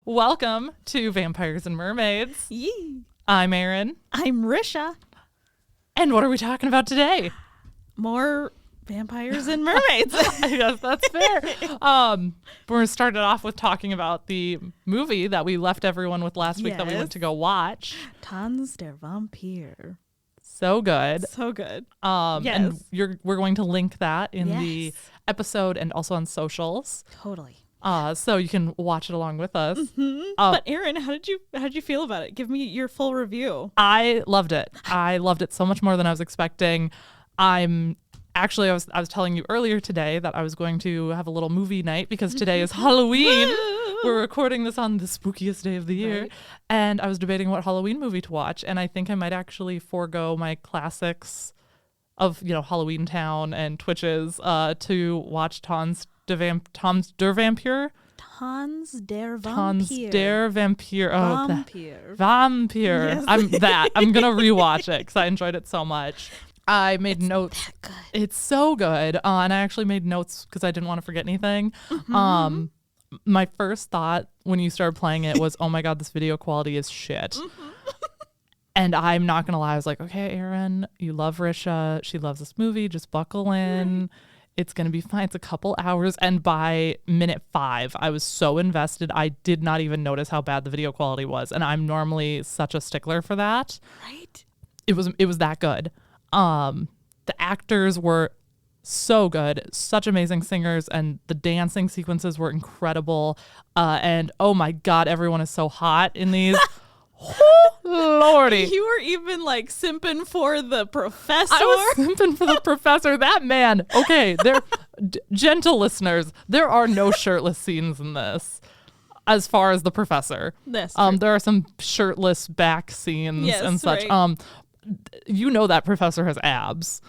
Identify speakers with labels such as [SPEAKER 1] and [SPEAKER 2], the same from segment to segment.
[SPEAKER 1] Welcome to Vampires and Mermaids.
[SPEAKER 2] Yee.
[SPEAKER 1] I'm Erin.
[SPEAKER 2] I'm Risha.
[SPEAKER 1] And what are we talking about today?
[SPEAKER 2] More vampires and mermaids.
[SPEAKER 1] I guess that's fair. We're going to start it off with talking about the movie that we left everyone with last week that we went to go watch.
[SPEAKER 2] Tanz der Vampir.
[SPEAKER 1] So good.
[SPEAKER 2] So good.
[SPEAKER 1] Yes. And we're going to link that in the episode and also on socials.
[SPEAKER 2] Totally.
[SPEAKER 1] So you can watch it along with us.
[SPEAKER 2] Mm-hmm. But Erin, how did you feel about it? Give me your full review.
[SPEAKER 1] I loved it. I loved it so much more than I was expecting. I was telling you earlier today that I was going to have a little movie night because today is Halloween. We're recording this on the spookiest day of the year. Right. And I was debating what Halloween movie to watch. And I think I might actually forego my classics of, Halloween Town and Twitches to watch Tanz der Vampir.
[SPEAKER 2] Tanz der Vampir.
[SPEAKER 1] Tanz der Vampir. Oh,
[SPEAKER 2] Vampir.
[SPEAKER 1] Vampir.
[SPEAKER 2] Yes.
[SPEAKER 1] I'm going to rewatch it because I enjoyed it so much. I made notes.
[SPEAKER 2] That good.
[SPEAKER 1] It's so good. And I actually made notes because I didn't want to forget anything. Mm-hmm. My first thought when you started playing it was, oh my God, this video quality is shit. Mm-hmm. And I'm not going to lie. I was like, okay, Erin, you love Risha. She loves this movie. Just buckle in. It's going to be fine. It's a couple hours. And by minute 5, I was so invested. I did not even notice how bad the video quality was. And I'm normally such a stickler for that.
[SPEAKER 2] Right?
[SPEAKER 1] It was that good. The actors were so good, such amazing singers, and the dancing sequences were incredible. And oh my God, everyone is so hot in these. Lordy.
[SPEAKER 2] You were even simping for the professor.
[SPEAKER 1] I was simping for the professor. That man. Okay, gentle listeners, there are no shirtless scenes in this. As far as the professor,
[SPEAKER 2] that's true.
[SPEAKER 1] There are some shirtless back scenes and such.
[SPEAKER 2] Right.
[SPEAKER 1] That professor has abs.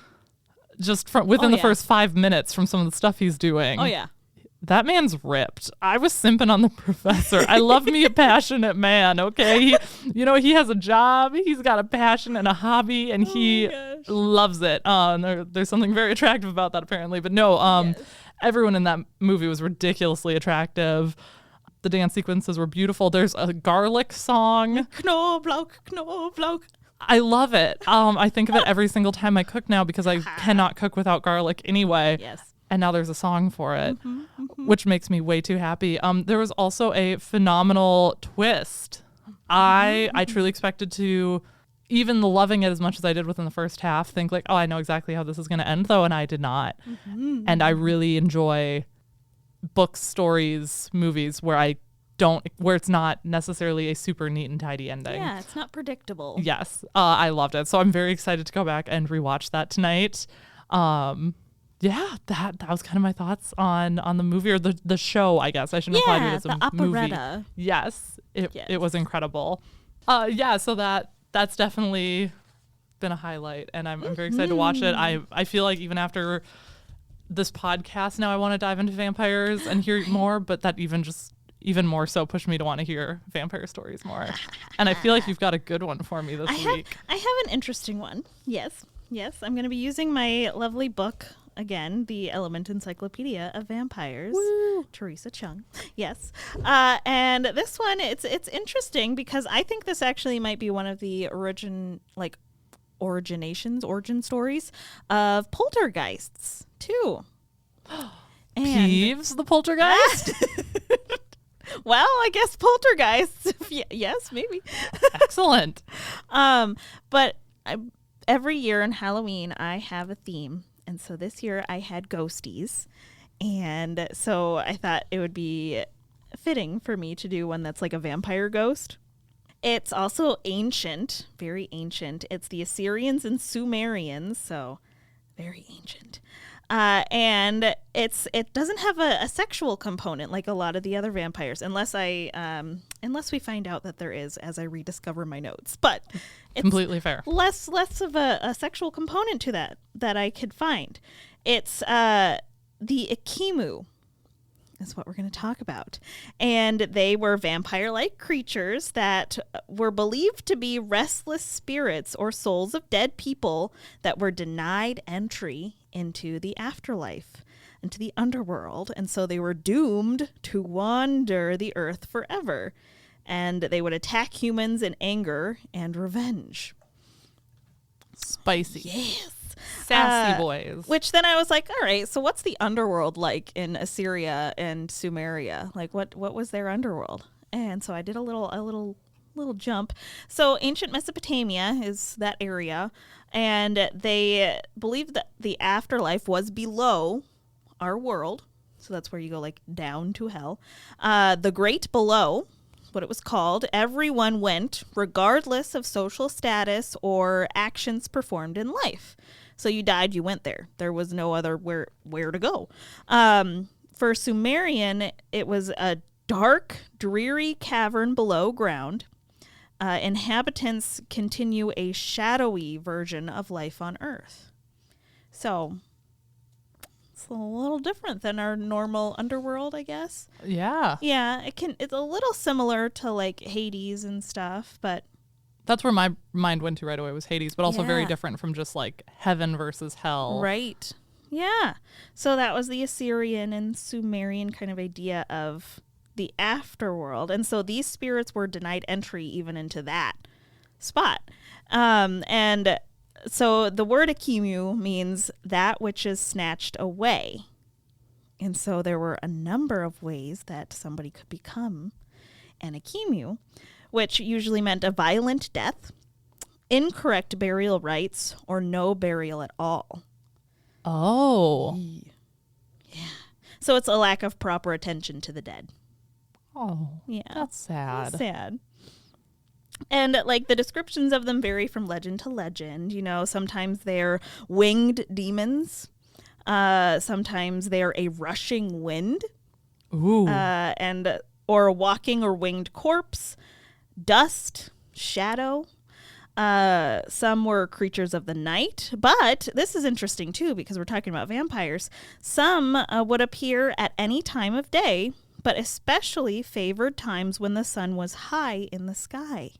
[SPEAKER 1] Just from within the first 5 minutes from some of the stuff he's doing.
[SPEAKER 2] Oh yeah.
[SPEAKER 1] That man's ripped. I was simping on the professor. I love me a passionate man, okay? He has a job, he's got a passion and a hobby, and he loves it. There's something very attractive about that, apparently. But no, everyone in that movie was ridiculously attractive. The dance sequences were beautiful. There's a garlic song.
[SPEAKER 2] Knoblauch, Knoblauch.
[SPEAKER 1] I love it. I think of it every single time I cook now because I cannot cook without garlic anyway.
[SPEAKER 2] Yes.
[SPEAKER 1] And now there's a song for it, which makes me way too happy. There was also a phenomenal twist. I truly expected to, even loving it as much as I did within the first half, think I know exactly how this is going to end, though, and I did not. Mm-hmm. And I really enjoy books, stories, movies where it's not necessarily a super neat and tidy ending.
[SPEAKER 2] Yeah, it's not predictable.
[SPEAKER 1] Yes, I loved it. So I'm very excited to go back and rewatch that tonight. Yeah, that was kind of my thoughts on the movie or the show, I guess. I shouldn't apply to it as a
[SPEAKER 2] operetta.
[SPEAKER 1] Movie. Yes, it was incredible. So that's definitely been a highlight, and I'm very excited to watch it. I feel like even after this podcast now I want to dive into vampires and hear more, but that even more so pushed me to want to hear vampire stories more. And I feel like you've got a good one for me this week.
[SPEAKER 2] I have an interesting one. Yes, I'm going to be using my lovely book again, the Element Encyclopedia of Vampires.
[SPEAKER 1] Woo.
[SPEAKER 2] Teresa Chung. Yes. And this one, it's interesting because I think this actually might be one of the origin stories of poltergeists too.
[SPEAKER 1] Peeves the poltergeist?
[SPEAKER 2] Well, I guess poltergeists. Yes, maybe.
[SPEAKER 1] Excellent.
[SPEAKER 2] But every year on Halloween, I have a theme. And so this year I had ghosties. And so I thought it would be fitting for me to do one that's like a vampire ghost. It's also ancient, very ancient. It's the Assyrians and Sumerians, so very ancient. And it doesn't have a sexual component like a lot of the other vampires, unless we find out that there is as I rediscover my notes. But it's
[SPEAKER 1] completely fair.
[SPEAKER 2] Less of a sexual component to that I could find. It's the Ekimmu is what we're going to talk about. And they were vampire-like creatures that were believed to be restless spirits or souls of dead people that were denied entry into the afterlife, into the underworld. And so they were doomed to wander the earth forever. And they would attack humans in anger and revenge.
[SPEAKER 1] Spicy.
[SPEAKER 2] Yes.
[SPEAKER 1] Sassy boys.
[SPEAKER 2] Which then I was like, all right, so what's the underworld like in Assyria and Sumeria? Like what was their underworld? And so I did a little jump. So ancient Mesopotamia is that area, and they believed that the afterlife was below our world. So that's where you go like down to hell. The great below, what it was called, everyone went regardless of social status or actions performed in life. So you died, you went there. There was no other where to go. For Sumerian, it was a dark, dreary cavern below ground. Inhabitants continue a shadowy version of life on Earth. So it's a little different than our normal underworld, I guess.
[SPEAKER 1] Yeah.
[SPEAKER 2] Yeah, it's a little similar to like Hades and stuff, but
[SPEAKER 1] that's where my mind went to right away, was Hades, but also very
[SPEAKER 2] Yeah.
[SPEAKER 1] different from just like heaven versus hell.
[SPEAKER 2] right. Yeah. So that was the Assyrian and Sumerian kind of idea of the afterworld. And so these spirits were denied entry even into that spot. And so the word Ekimmu means that which is snatched away. And so there were a number of ways that somebody could become an Ekimmu, which usually meant a violent death, incorrect burial rites, or no burial at all.
[SPEAKER 1] Oh.
[SPEAKER 2] So it's a lack of proper attention to the dead.
[SPEAKER 1] Oh.
[SPEAKER 2] Yeah.
[SPEAKER 1] That's sad.
[SPEAKER 2] That's sad. And like the descriptions of them vary from legend to legend. You know, sometimes they're winged demons. Sometimes they're a rushing wind.
[SPEAKER 1] Ooh.
[SPEAKER 2] Or a walking or winged corpse, dust, shadow. Some were creatures of the night, but this is interesting too because we're talking about vampires. Some would appear at any time of day, but especially favored times when the sun was high in the sky.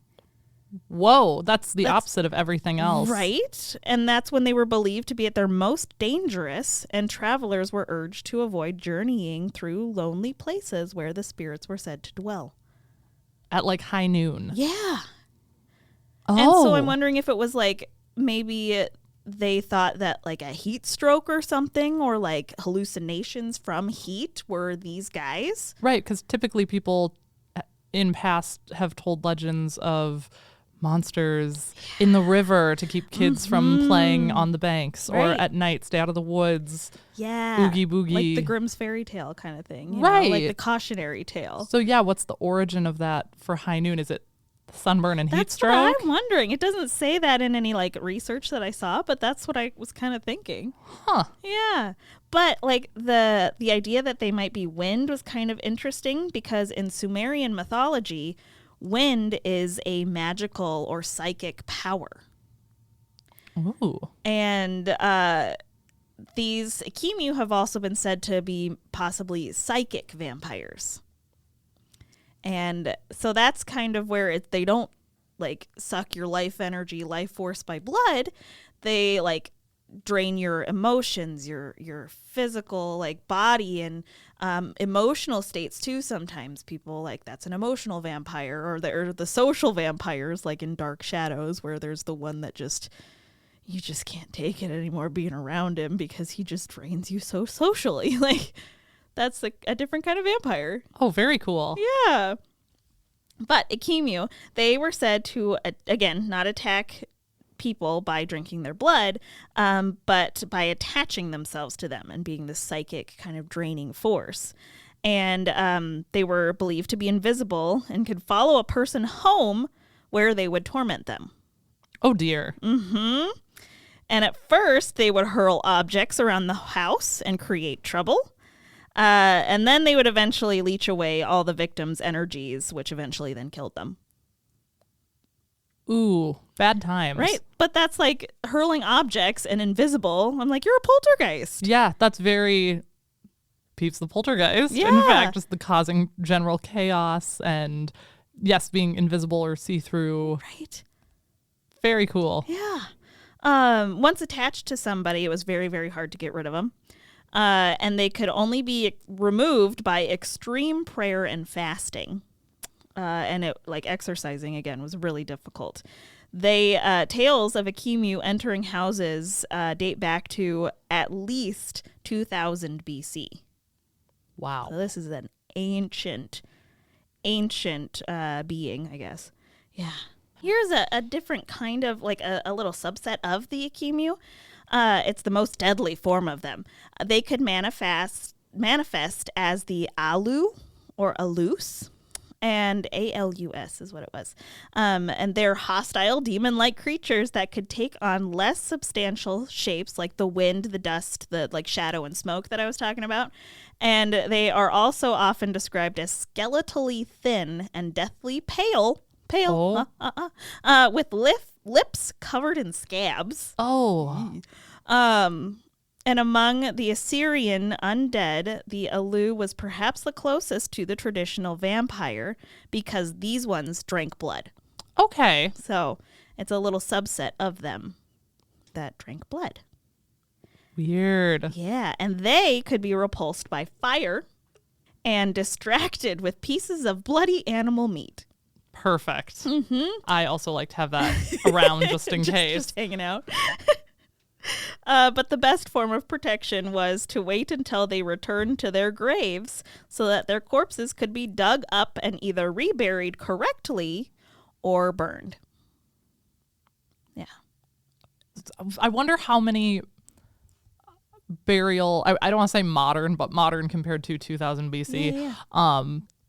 [SPEAKER 1] Whoa, that's the opposite of everything else.
[SPEAKER 2] Right? And that's when they were believed to be at their most dangerous, and travelers were urged to avoid journeying through lonely places where the spirits were said to dwell.
[SPEAKER 1] At like high noon.
[SPEAKER 2] Yeah.
[SPEAKER 1] Oh.
[SPEAKER 2] And so I'm wondering if it was like maybe they thought that like a heat stroke or something, or like hallucinations from heat were these guys.
[SPEAKER 1] Right, because typically people in past have told legends of monsters in the river to keep kids from playing on the banks, or
[SPEAKER 2] Right.
[SPEAKER 1] at night stay out of the woods.
[SPEAKER 2] Yeah.
[SPEAKER 1] Oogie boogie.
[SPEAKER 2] Like the Grimm's fairy tale kind of thing. You
[SPEAKER 1] Right.
[SPEAKER 2] know, like the cautionary tale.
[SPEAKER 1] So yeah, what's the origin of that for high noon? Is it sunburn and heat
[SPEAKER 2] That's
[SPEAKER 1] stroke?
[SPEAKER 2] what I'm wondering. It doesn't say that in any like research that I saw, but that's what I was kind of thinking.
[SPEAKER 1] Huh.
[SPEAKER 2] Yeah. But like the idea that they might be wind was kind of interesting because in Sumerian mythology, wind is a magical or psychic power.
[SPEAKER 1] Ooh.
[SPEAKER 2] And these Ekimmu have also been said to be possibly psychic vampires. And so that's kind of where they don't like suck your life energy, life force by blood. They like drain your emotions, your physical like body and emotional states too. Sometimes people like that's an emotional vampire, or the social vampires like in Dark Shadows, where there's the one that you just can't take it anymore being around him because he just drains you so socially. Like that's a different kind of vampire.
[SPEAKER 1] Oh, very cool.
[SPEAKER 2] Yeah. But Ekimmu, they were said to, again, not attack people by drinking their blood, but by attaching themselves to them and being this psychic kind of draining force. And they were believed to be invisible and could follow a person home where they would torment them.
[SPEAKER 1] Oh, dear.
[SPEAKER 2] Mm-hmm. And at first, they would hurl objects around the house and create trouble. And then they would eventually leech away all the victims' energies, which eventually then killed them.
[SPEAKER 1] Ooh, bad times.
[SPEAKER 2] Right? But that's like hurling objects and invisible. I'm like, you're a poltergeist.
[SPEAKER 1] Yeah, that's very Peeps the Poltergeist. In
[SPEAKER 2] Yeah.
[SPEAKER 1] fact, just the causing general chaos and, yes, being invisible or see-through.
[SPEAKER 2] Right?
[SPEAKER 1] Very cool.
[SPEAKER 2] Yeah. Once attached to somebody, it was very, very hard to get rid of them. And they could only be removed by extreme prayer and fasting. And it, like, exercising, again, was really difficult. Tales of Ekimmu entering houses date back to at least 2000 BC.
[SPEAKER 1] Wow.
[SPEAKER 2] So this is an ancient being, I guess. Yeah. Here's a different kind of, like, a little subset of the Ekimmu. It's the most deadly form of them. They could manifest as the Alu or Alus. And ALUS is what it was. And they're hostile, demon-like creatures that could take on less substantial shapes, like the wind, the dust, the like shadow and smoke that I was talking about. And they are also often described as skeletally thin and deathly pale, with lips covered in scabs.
[SPEAKER 1] Oh.
[SPEAKER 2] And among the Assyrian undead, the Alu was perhaps the closest to the traditional vampire because these ones drank blood.
[SPEAKER 1] Okay.
[SPEAKER 2] So it's a little subset of them that drank blood.
[SPEAKER 1] Weird.
[SPEAKER 2] Yeah, and they could be repulsed by fire and distracted with pieces of bloody animal meat.
[SPEAKER 1] Perfect. Mm-hmm. I also like to have that around just in case.
[SPEAKER 2] Just hanging out. But the best form of protection was to wait until they returned to their graves so that their corpses could be dug up and either reburied correctly or burned. Yeah.
[SPEAKER 1] I wonder how many burial, I don't want to say modern, but modern compared to 2000 BC,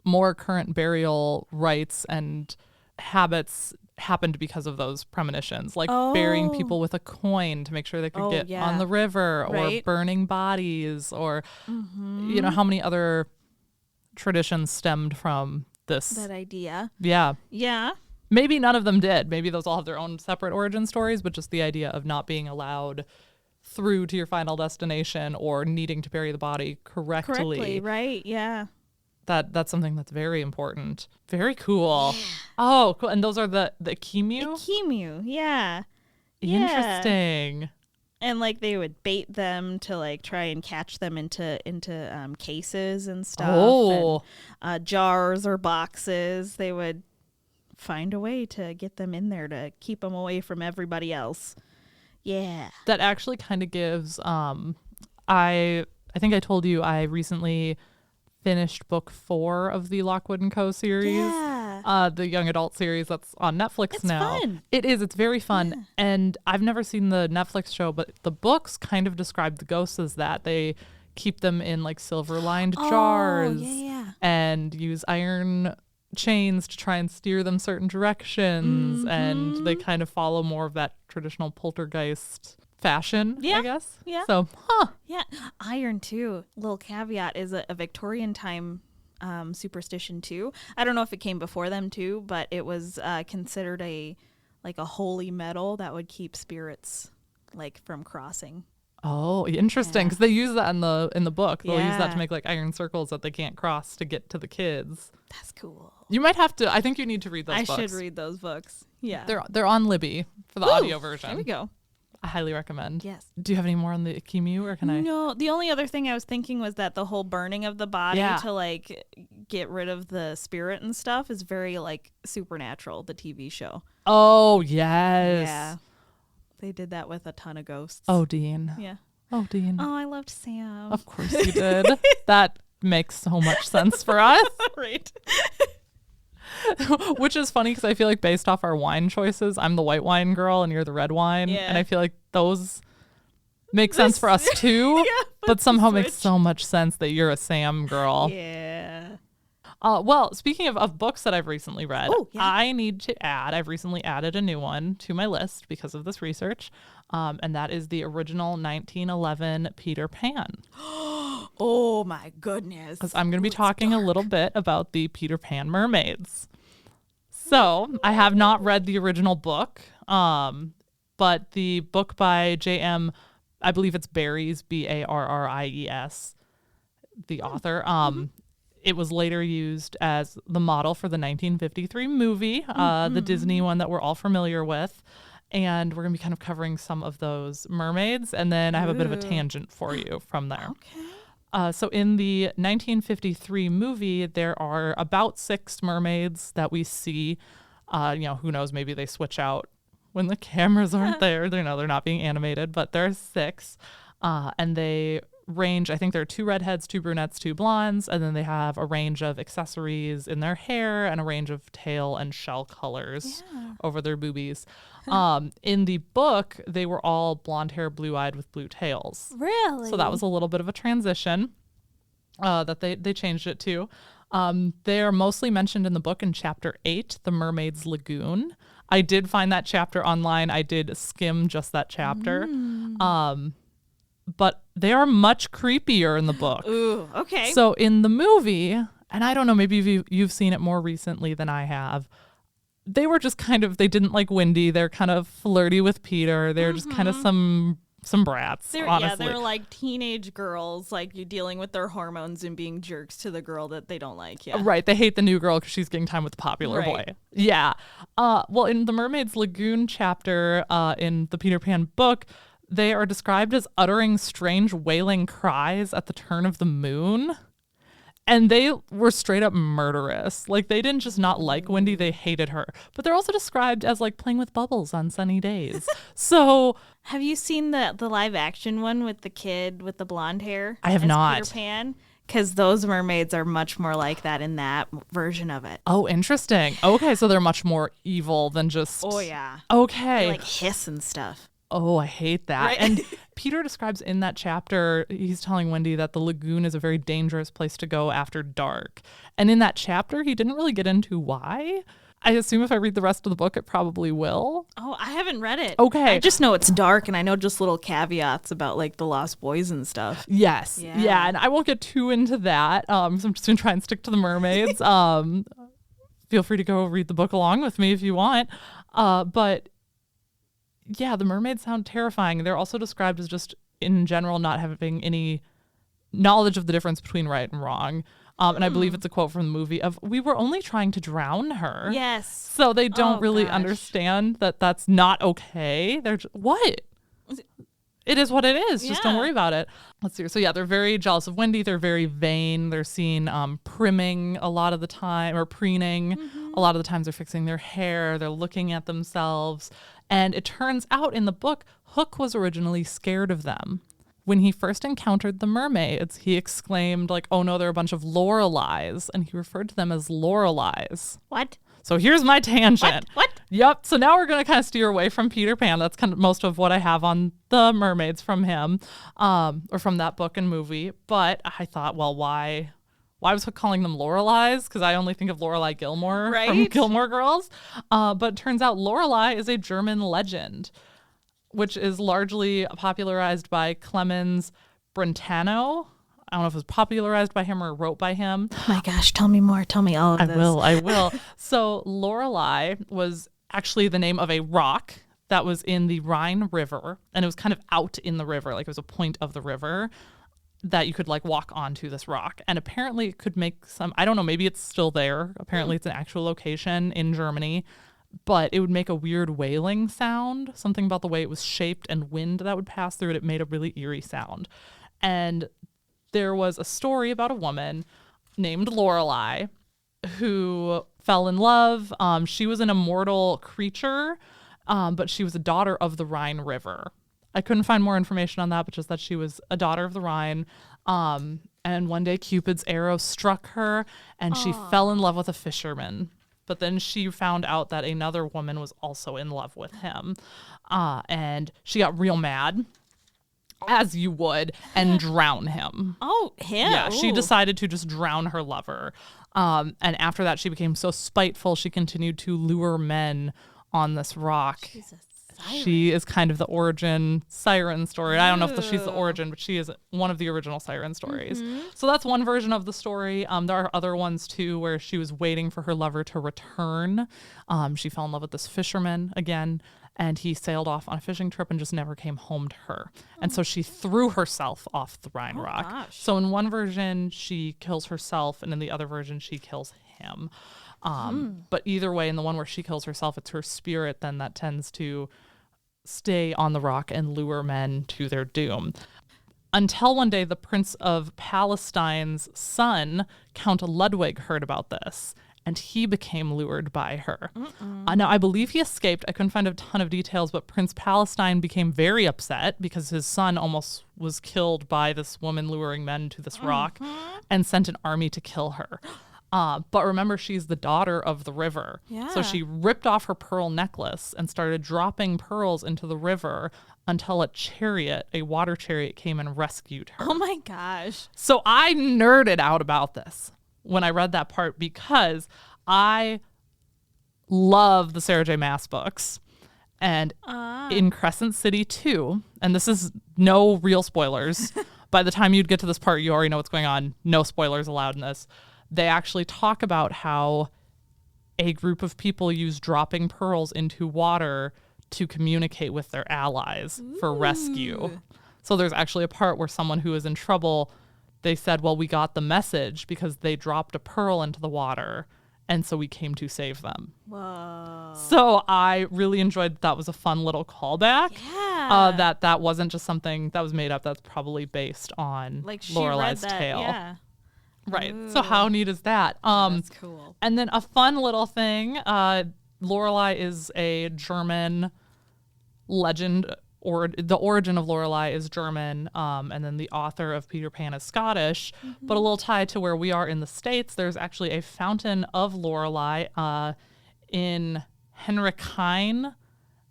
[SPEAKER 1] more current burial rites and habits happened because of those premonitions, like burying people with a coin to make sure they could get on the river, or burning bodies, or you know, how many other traditions stemmed from that
[SPEAKER 2] idea.
[SPEAKER 1] Yeah Maybe none of them did. Maybe those all have their own separate origin stories, but just the idea of not being allowed through to your final destination or needing to bury the body correctly,
[SPEAKER 2] right? Yeah.
[SPEAKER 1] That's something that's very important. Very cool. Yeah. Oh, cool. And those are the Ekimmu?
[SPEAKER 2] Ekimmu, yeah.
[SPEAKER 1] Interesting. Yeah.
[SPEAKER 2] And like they would bait them to like try and catch them into cases and stuff.
[SPEAKER 1] Oh.
[SPEAKER 2] And, jars or boxes. They would find a way to get them in there to keep them away from everybody else. Yeah.
[SPEAKER 1] That actually kind of gives I think I told you I recently finished book 4 of the Lockwood & Co. series. Yeah. The young adult series that's on Netflix now.
[SPEAKER 2] Fun.
[SPEAKER 1] It is. It's very fun. Yeah. And I've never seen the Netflix show, but the books kind of describe the ghosts as that. They keep them in like silver-lined jars and use iron chains to try and steer them certain directions. Mm-hmm. And they kind of follow more of that traditional poltergeist fashion, I guess.
[SPEAKER 2] Yeah.
[SPEAKER 1] So,
[SPEAKER 2] Yeah. Iron, too. Little caveat is a Victorian time superstition, too. I don't know if it came before them, too, but it was considered a holy metal that would keep spirits like from crossing.
[SPEAKER 1] Oh, interesting. Because they use that in the book. They'll use that to make like iron circles that they can't cross to get to the kids.
[SPEAKER 2] That's cool.
[SPEAKER 1] You might have to. I think you need to read those books.
[SPEAKER 2] I should read those books. Yeah.
[SPEAKER 1] They're on Libby for the audio version.
[SPEAKER 2] There we go.
[SPEAKER 1] I highly recommend.
[SPEAKER 2] Yes.
[SPEAKER 1] Do you have any more on the Ekimmu, or can I?
[SPEAKER 2] No, the only other thing I was thinking was that the whole burning of the body to like get rid of the spirit and stuff is very like Supernatural, the TV show.
[SPEAKER 1] Oh, yes.
[SPEAKER 2] Yeah. They did that with a ton of ghosts.
[SPEAKER 1] Oh, Dean.
[SPEAKER 2] Yeah.
[SPEAKER 1] Oh, Dean.
[SPEAKER 2] Oh, I loved Sam.
[SPEAKER 1] Of course you did. That makes so much sense for us.
[SPEAKER 2] Right.
[SPEAKER 1] Which is funny because I feel like based off our wine choices, I'm the white wine girl and you're the red wine. Yeah. And I feel like those make sense for us too. But somehow makes so much sense that you're a Sam girl.
[SPEAKER 2] Yeah.
[SPEAKER 1] Well, speaking of books that I've recently read, I need to add, I've recently added a new one to my list because of this research. And that is the original 1911 Peter Pan.
[SPEAKER 2] Oh my goodness.
[SPEAKER 1] Because I'm going to be talking a little bit about the Peter Pan Mermaids. So I have not read the original book, but the book by J.M., I believe it's Barries, Barries, the author. It was later used as the model for the 1953 movie, the Disney one that we're all familiar with. And we're going to be kind of covering some of those mermaids. And then I have a bit of a
[SPEAKER 2] Ooh.
[SPEAKER 1] tangent for you from there.
[SPEAKER 2] Okay.
[SPEAKER 1] So in the 1953 movie, there are about 6 mermaids that we see. Who knows, maybe they switch out when the cameras aren't there. They're not being animated, but there are 6. And they range, I think there are 2 redheads, 2 brunettes, 2 blondes, and then they have a range of accessories in their hair and a range of tail and shell colors over their boobies. In the book, they were all blonde hair, blue-eyed with blue tails.
[SPEAKER 2] Really?
[SPEAKER 1] So that was a little bit of a transition that they changed it to. They are mostly mentioned in the book in chapter 8, The Mermaid's Lagoon. I did find that chapter online. I did skim just that chapter. But they are much creepier in the book.
[SPEAKER 2] Ooh, okay.
[SPEAKER 1] So in the movie, and I don't know, maybe you've seen it more recently than I have, they were just they didn't like Wendy. They're kind of flirty with Peter. They're just kind of some brats, honestly.
[SPEAKER 2] They're like teenage girls, like you dealing with their hormones and being jerks to the girl that they don't like. Yeah.
[SPEAKER 1] Right. They hate the new girl because she's getting time with the popular boy. Yeah. Well, in the Mermaid's Lagoon chapter in the Peter Pan book, they are described as uttering strange wailing cries at the turn of the moon. And they were straight up murderous. Like, they didn't just not like Wendy, they hated her. But they're also described as like playing with bubbles on sunny days. So
[SPEAKER 2] have you seen the live action one with the kid with the blonde hair?
[SPEAKER 1] I have not.
[SPEAKER 2] Peter Pan? Because those mermaids are much more like that in that version of it.
[SPEAKER 1] Oh, interesting. Okay, so they're much more evil than just...
[SPEAKER 2] Oh, yeah.
[SPEAKER 1] Okay.
[SPEAKER 2] They like hiss and stuff.
[SPEAKER 1] Oh, I hate that.
[SPEAKER 2] Right.
[SPEAKER 1] And Peter describes in that chapter, he's telling Wendy that the lagoon is a very dangerous place to go after dark. And in that chapter, he didn't really get into why. I assume if I read the rest of the book, it probably will.
[SPEAKER 2] Oh, I haven't read it.
[SPEAKER 1] Okay.
[SPEAKER 2] I just know it's dark, and I know just little caveats about like the lost boys and stuff.
[SPEAKER 1] Yes. Yeah. And I won't get too into that. So I'm just going to try and stick to the mermaids. Feel free to go read the book along with me if you want. But yeah, the mermaids sound terrifying. They're also described as just, in general, not having any knowledge of the difference between right and wrong. And I believe it's a quote from the movie of, we were only trying to drown her.
[SPEAKER 2] Yes.
[SPEAKER 1] So they don't really understand that that's not okay. They're just, what? It is what it is. Just don't worry about it. Let's see. So yeah, they're very jealous of Wendy. They're very vain. They're seen primming a lot of the time, or preening. A lot of the times they're fixing their hair. They're looking at themselves. And it turns out in the book, Hook was originally scared of them. When he first encountered the mermaids, he exclaimed, like, oh no, they're a bunch of Loreleis. And he referred to them as Lorelei's.
[SPEAKER 2] What?
[SPEAKER 1] So here's my tangent.
[SPEAKER 2] What?
[SPEAKER 1] Yep. So now we're going to kind of steer away from Peter Pan. That's kind of most of what I have on the mermaids from him, or from that book and movie. But I thought, well, why was Hook calling them Loreleis? Because I only think of Lorelai Gilmore from Gilmore Girls. But it turns out Lorelei is a German legend, which is largely popularized by Clemens Brentano. I don't know if it was popularized by him or wrote by him.
[SPEAKER 2] Oh my gosh, tell me more. Tell me all of this.
[SPEAKER 1] I will. So Lorelei was actually the name of a rock that was in the Rhine River, and it was kind of out in the river, like it was a point of the river that you could like walk onto this rock. And apparently it could make some, I don't know, maybe it's still there. Apparently it's an actual location in Germany, but it would make a weird wailing sound. Something about the way it was shaped and wind that would pass through it. It made a really eerie sound. And there was a story about a woman named Lorelei who fell in love. She was an immortal creature, but she was a daughter of the Rhine River. I couldn't find more information on that, but just that she was a daughter of the Rhine. And one day Cupid's arrow struck her and she fell in love with a fisherman. But then she found out that another woman was also in love with him. And she got real mad, as you would, and drown him.
[SPEAKER 2] Oh, him?
[SPEAKER 1] Yeah, she decided to just drown her lover. And after that, she became so spiteful, she continued to lure men on this rock. Jesus. She is kind of the origin siren story. I don't know if she's the origin, but she is one of the original siren stories. So that's one version of the story. There are other ones too where she was waiting for her lover to return. She fell in love with this fisherman again, and he sailed off on a fishing trip and just never came home to her. And so she threw herself off the Rhine rock. Gosh. So in one version, she kills herself, and in the other version, she kills him. But either way, in the one where she kills herself, it's her spirit then that tends to stay on the rock and lure men to their doom. Until one day, the Prince of Palestine's son, Count Ludwig, heard about this, and he became lured by her. Now, I believe he escaped. I couldn't find a ton of details, but Prince Palestine became very upset because his son almost was killed by this woman luring men to this rock and sent an army to kill her. But remember, she's the daughter of the river.
[SPEAKER 2] Yeah.
[SPEAKER 1] So she ripped off her pearl necklace and started dropping pearls into the river until a water chariot, came and rescued her.
[SPEAKER 2] Oh my gosh.
[SPEAKER 1] So I nerded out about this when I read that part because I love the Sarah J. Maas books. And in Crescent City 2, and this is no real spoilers. By the time you'd get to this part, you already know what's going on. No spoilers allowed in this. They actually talk about how a group of people use dropping pearls into water to communicate with their allies for rescue. So there's actually a part where someone who is in trouble, they said, well, we got the message because they dropped a pearl into the water, and so we came to save them.
[SPEAKER 2] Whoa.
[SPEAKER 1] So I really enjoyed that. Was a fun little callback.
[SPEAKER 2] Yeah.
[SPEAKER 1] That wasn't just something that was made up. That's probably based on
[SPEAKER 2] Like she
[SPEAKER 1] Lorelai's
[SPEAKER 2] read that,
[SPEAKER 1] tale.
[SPEAKER 2] Yeah.
[SPEAKER 1] Right.
[SPEAKER 2] Ooh.
[SPEAKER 1] So how neat is that?
[SPEAKER 2] That's cool.
[SPEAKER 1] And then a fun little thing, Lorelai is a German legend, or the origin of Lorelai is German, and then the author of Peter Pan is Scottish. But a little tie to where we are in the States, there's actually a fountain of Lorelai in Henrikine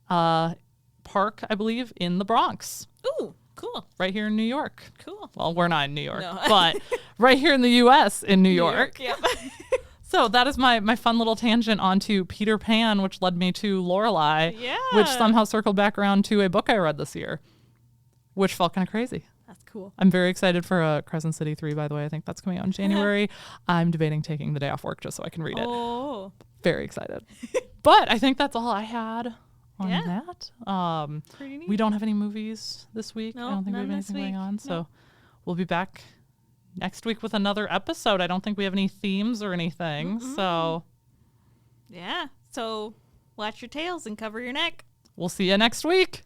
[SPEAKER 1] Park, I believe, in the Bronx.
[SPEAKER 2] Ooh, cool.
[SPEAKER 1] Right here in New York.
[SPEAKER 2] Cool.
[SPEAKER 1] Well, we're not in New York,
[SPEAKER 2] No.
[SPEAKER 1] but right here in the U.S. in New York.
[SPEAKER 2] Yep.
[SPEAKER 1] So that is my fun little tangent onto Peter Pan, which led me to Lorelai,
[SPEAKER 2] Yeah.
[SPEAKER 1] which somehow circled back around to a book I read this year, which felt kind of crazy.
[SPEAKER 2] That's cool.
[SPEAKER 1] I'm very excited for Crescent City 3, by the way. I think that's coming out in January. I'm debating taking the day off work just so I can read it.
[SPEAKER 2] Oh.
[SPEAKER 1] Very excited. But I think that's all I had on
[SPEAKER 2] Yeah.
[SPEAKER 1] that.
[SPEAKER 2] Pretty neat.
[SPEAKER 1] We don't have any movies this week.
[SPEAKER 2] No,
[SPEAKER 1] I don't think we have
[SPEAKER 2] none this
[SPEAKER 1] anything going
[SPEAKER 2] week.
[SPEAKER 1] on. So
[SPEAKER 2] No.
[SPEAKER 1] we'll be back next week with another episode. I don't think we have any themes or anything. So
[SPEAKER 2] Yeah. So watch your tails and cover your neck.
[SPEAKER 1] we'll see you next week.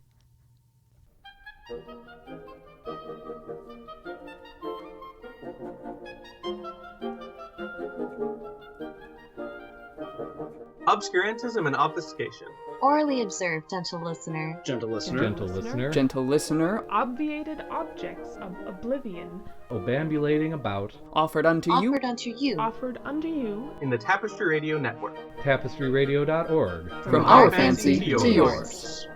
[SPEAKER 3] Obscurantism and obfuscation.
[SPEAKER 4] Orally observed, gentle listener.
[SPEAKER 5] Gentle listener.
[SPEAKER 6] Gentle listener.
[SPEAKER 5] Gentle listener.
[SPEAKER 7] Obviated objects of oblivion,
[SPEAKER 6] Obambulating about.
[SPEAKER 5] Offered unto you.
[SPEAKER 4] Offered unto you.
[SPEAKER 7] offered unto you
[SPEAKER 3] In the Tapestry Radio Network.
[SPEAKER 6] TapestryRadio.org.
[SPEAKER 5] From our fancy to yours.